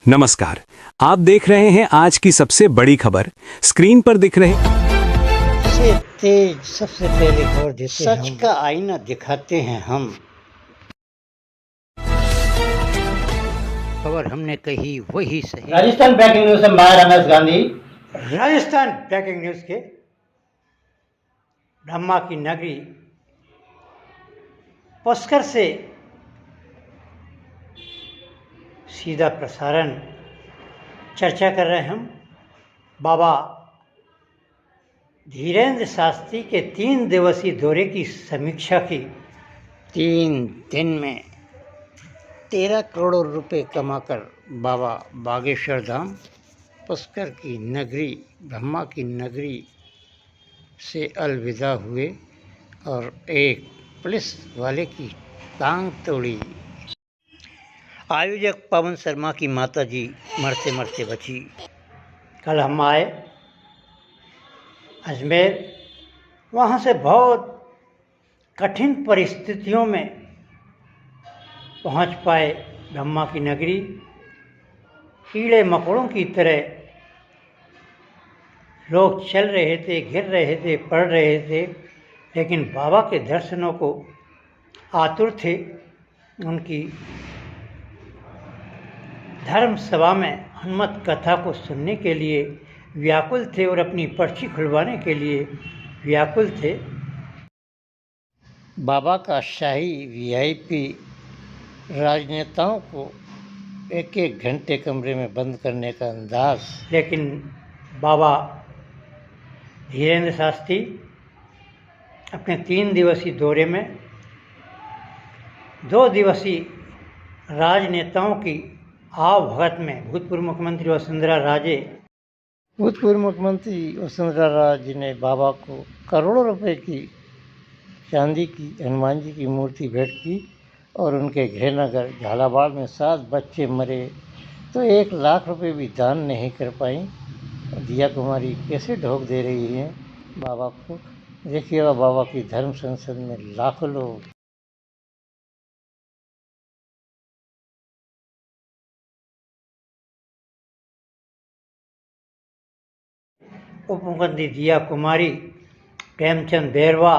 नमस्कार। आप देख रहे हैं आज की सबसे बड़ी खबर। स्क्रीन पर दिख रहे सबसे तेज सबसे पहले खबर देते सच हम। का आईना दिखाते हैं हम। खबर हमने कही वही सही। राजस्थान ब्रेकिंग न्यूज से मैं रमेश गांधी। राजस्थान ब्रेकिंग न्यूज के ब्रह्मा की नगरी पुष्कर से सीधा प्रसारण चर्चा कर रहे हैं हम। बाबा धीरेन्द्र शास्त्री के 3 दिवसीय दौरे की समीक्षा की। 3 दिन में 13 करोड़ रुपए कमाकर बाबा बागेश्वर धाम पुष्कर की नगरी ब्रह्मा की नगरी से अलविदा हुए और एक पुलिस वाले की टांग तोड़ी। आयोजक पवन शर्मा की माताजी मरते मरते बची। कल हम आए अजमेर, वहाँ से बहुत कठिन परिस्थितियों में पहुँच पाए ब्रह्मा की नगरी। कीड़े मकोड़ों की तरह लोग चल रहे थे, गिर रहे थे, पड़ रहे थे, लेकिन बाबा के दर्शनों को आतुर थे। उनकी धर्म सभा में हनुमत कथा को सुनने के लिए व्याकुल थे और अपनी पर्ची खुलवाने के लिए व्याकुल थे। बाबा का शाही वीआईपी राजनेताओं को एक एक घंटे कमरे में बंद करने का अंदाज। लेकिन बाबा धीरेन्द्र शास्त्री अपने 3 दिवसीय दौरे में 2 दिवसीय राजनेताओं की आवभगत में भूतपूर्व मुख्यमंत्री वसुंधरा राजे भूतपूर्व मुख्यमंत्री वसुंधरा राजे ने बाबा को करोड़ों रुपए की चांदी की हनुमान जी की मूर्ति भेंट की और उनके गृहनगर झालावाड़ में 7 बच्चे मरे तो 1 लाख रुपए भी दान नहीं कर पाई। दिया कुमारी कैसे ढोक दे रही हैं बाबा को। देखिएगा बाबा की धर्म संसद में लाखों लोग। उप मुख्यमंत्री दिया कुमारी, प्रेमचंद बैरवा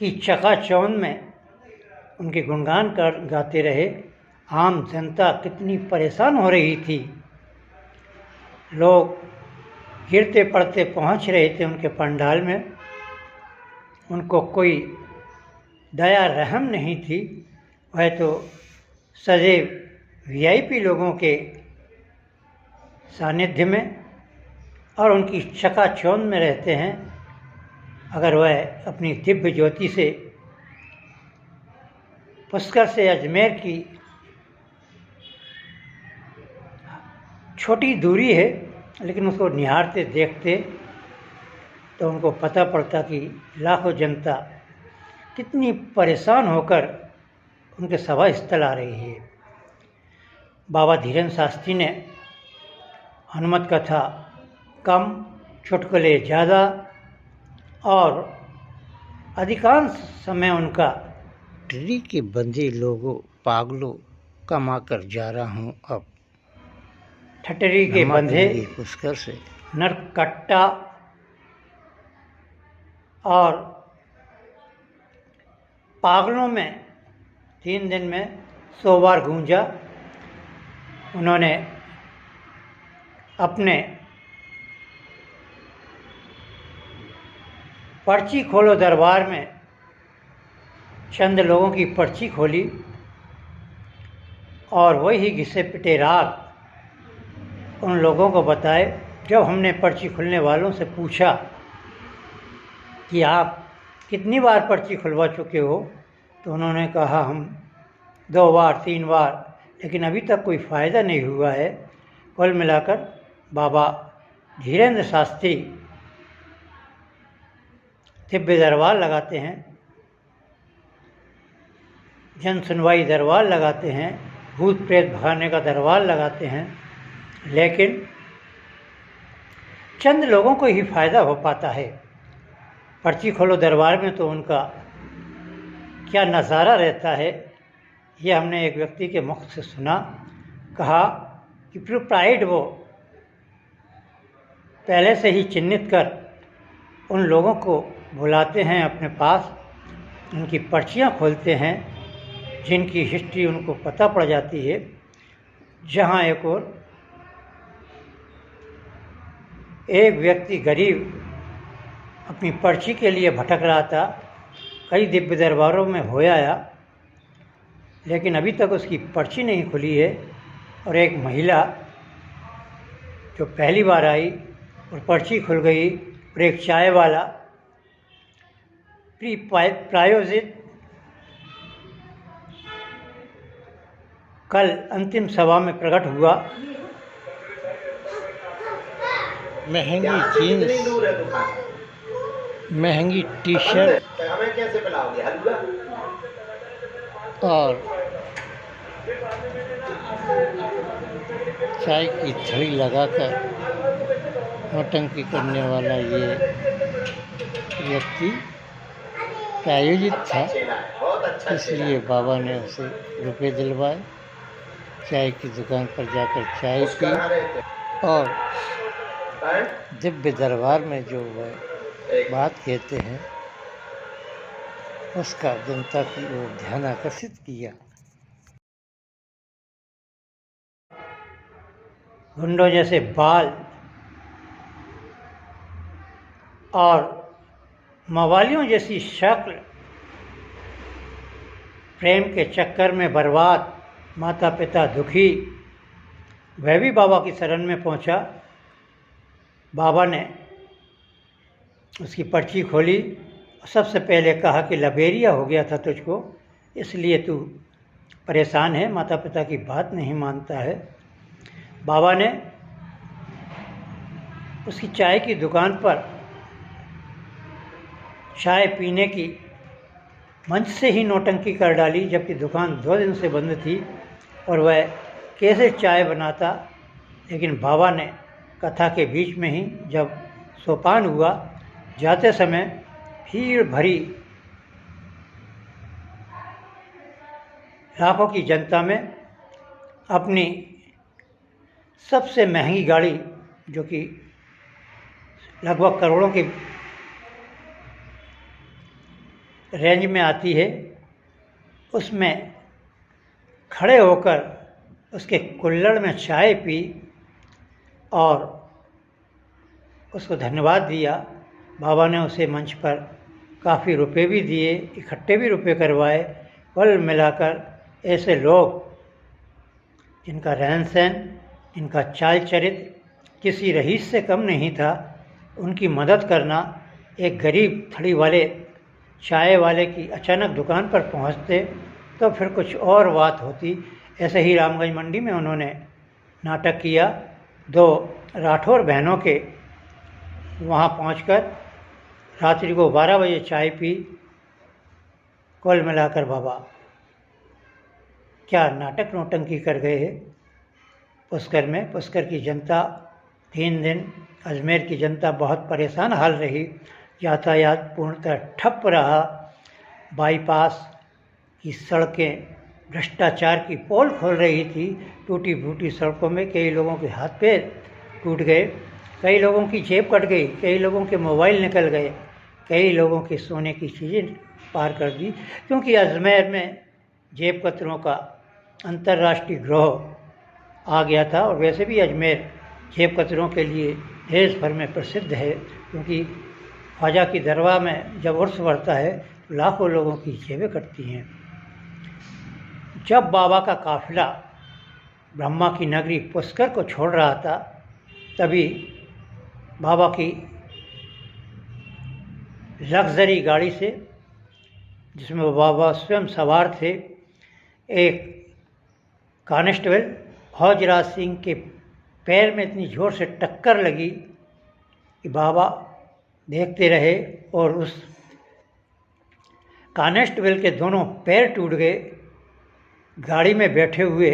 की चकाचौंध में उनके गुणगान कर गाते रहे। आम जनता कितनी परेशान हो रही थी। लोग गिरते पड़ते पहुंच रहे थे उनके पंडाल में। उनको कोई दया रहम नहीं थी। वह तो सजे वीआईपी लोगों के सानिध्य में और उनकी चकाचौंध में रहते हैं। अगर वह अपनी दिव्य ज्योति से पुष्कर से अजमेर की छोटी दूरी है, लेकिन उसको निहारते देखते तो उनको पता पड़ता कि लाखों जनता कितनी परेशान होकर उनके सभा स्थल आ रही है। बाबा धीरेन्द्र शास्त्री ने हनुमत कथा कम, चुटकुले ज़्यादा और अधिकांश समय उनका ट्री के बंधे लोगों पागलों कमा कर जा रहा हूँ अब ठटरी के बंधे पुष्कर से नरकट्टा और पागलों में 3 दिन में 100 बार गूंजा। उन्होंने अपने पर्ची खोलो दरबार में चंद लोगों की पर्ची खोली और वही घिसे पिटे राग उन लोगों को बताए। जब हमने पर्ची खुलने वालों से पूछा कि आप कितनी बार पर्ची खुलवा चुके हो, तो उन्होंने कहा हम 2 बार 3 बार, लेकिन अभी तक कोई फ़ायदा नहीं हुआ है। कुल मिलाकर बाबा धीरेन्द्र शास्त्री दिव्य दरबार लगाते हैं, जन सुनवाई दरबार लगाते हैं, भूत प्रेत भगाने का दरबार लगाते हैं, लेकिन चंद लोगों को ही फ़ायदा हो पाता है। पर्ची खोलो दरबार में तो उनका क्या नज़ारा रहता है ये हमने एक व्यक्ति के मुख से सुना। कहा कि फिर प्राइड वो पहले से ही चिन्हित कर उन लोगों को बुलाते हैं अपने पास, उनकी पर्चियां खोलते हैं जिनकी हिस्ट्री उनको पता पड़ जाती है। जहां एक व्यक्ति गरीब अपनी पर्ची के लिए भटक रहा था, कई दिव्य दरबारों में हो आया, लेकिन अभी तक उसकी पर्ची नहीं खुली है। और एक महिला जो पहली बार आई और पर्ची खुल गई, और एक चाय वाला प्रायोजित कल अंतिम सभा में प्रकट हुआ। महंगी जीन्स, महंगी टी शर्ट हमें कैसे पिलाओगे हलवा? और चाय की छड़ी लगाकर नौटंकी करने वाला ये व्यक्ति प्रायोजित था, बहुत अच्छा इसलिए बाबा ने उसे रुपए दिलवाए। चाय की दुकान पर जाकर चाय पी और दिव्य दरबार में जो वह बात कहते हैं उसका जनता की ओर ध्यान आकर्षित किया। गुंडों जैसे बाल और मवालियों जैसी शक्ल, प्रेम के चक्कर में बर्बाद, माता पिता दुखी। वह भी बाबा की शरण में पहुंचा। बाबा ने उसकी पर्ची खोली, सबसे पहले कहा कि लबेरिया हो गया था तुझको, इसलिए तू परेशान है, माता पिता की बात नहीं मानता है। बाबा ने उसकी चाय की दुकान पर चाय पीने की मंच से ही नौटंकी कर डाली, जबकि दुकान 2 दिन से बंद थी और वह कैसे चाय बनाता। लेकिन बाबा ने कथा के बीच में ही जब सोपान हुआ, जाते समय भीड़ भरी लाखों की जनता में अपनी सबसे महंगी गाड़ी, जो कि लगभग करोड़ों की रेंज में आती है, उसमें खड़े होकर उसके कुल्हड़ में चाय पी और उसको धन्यवाद दिया। बाबा ने उसे मंच पर काफ़ी रुपए भी दिए, इकट्ठे भी रुपए करवाए। कुल मिलाकर ऐसे लोग जिनका रहन सहन, इनका चाल चरित्र किसी रईस से कम नहीं था, उनकी मदद करना, एक गरीब थड़ी वाले चाय वाले की अचानक दुकान पर पहुंचते तो फिर कुछ और बात होती। ऐसे ही रामगंज मंडी में उन्होंने नाटक किया। 2 राठौर बहनों के वहां पहुंचकर रात्रि को 12 बजे चाय पी। कुल मिलाकर बाबा क्या नाटक नौटंकी कर गए हैं पुष्कर में। पुष्कर की जनता 3 दिन, अजमेर की जनता बहुत परेशान हाल रही। यातायात पूर्णतः ठप रहा। बाईपास की सड़कें भ्रष्टाचार की पोल खोल रही थी। टूटी फूटी सड़कों में कई लोगों के हाथ पैर टूट गए, कई लोगों की जेब कट गई, कई लोगों के मोबाइल निकल गए, कई लोगों के सोने की चीज़ें पार कर दी। क्योंकि अजमेर में जेब कतरों का अंतर्राष्ट्रीय गिरोह आ गया था। और वैसे भी अजमेर जेब कतरों के लिए देश भर में प्रसिद्ध है, क्योंकि ख्वाजा की दरगाह में जब उर्स बढ़ता है तो लाखों लोगों की जेबें कटती हैं। जब बाबा का काफिला ब्रह्मा की नगरी पुष्कर को छोड़ रहा था, तभी बाबा की लग्जरी गाड़ी से, जिसमें बाबा स्वयं सवार थे, एक कांस्टेबल भोजराज सिंह के पैर में इतनी ज़ोर से टक्कर लगी कि बाबा देखते रहे और उस कांस्टेबल के दोनों पैर टूट गए। गाड़ी में बैठे हुए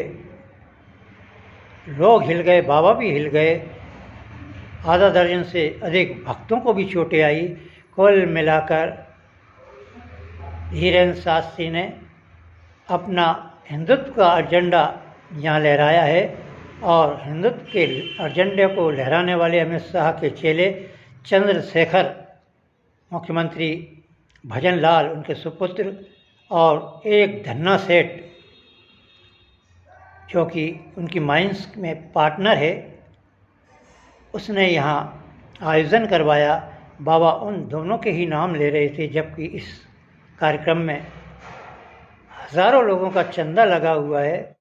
लोग हिल गए, बाबा भी हिल गए। आधा दर्जन से अधिक भक्तों को भी चोटें आई। कुल मिलाकर धीरेन्द्र शास्त्री ने अपना हिंदुत्व का एजेंडा यहाँ लहराया है और हिंदुत्व के एजेंडे को लहराने वाले अमित शाह के चेले चंद्रशेखर, मुख्यमंत्री भजन लाल उनके सुपुत्र और एक धन्ना सेठ जो कि उनकी माइंस में पार्टनर है, उसने यहाँ आयोजन करवाया। बाबा उन दोनों के ही नाम ले रहे थे, जबकि इस कार्यक्रम में हज़ारों लोगों का चंदा लगा हुआ है।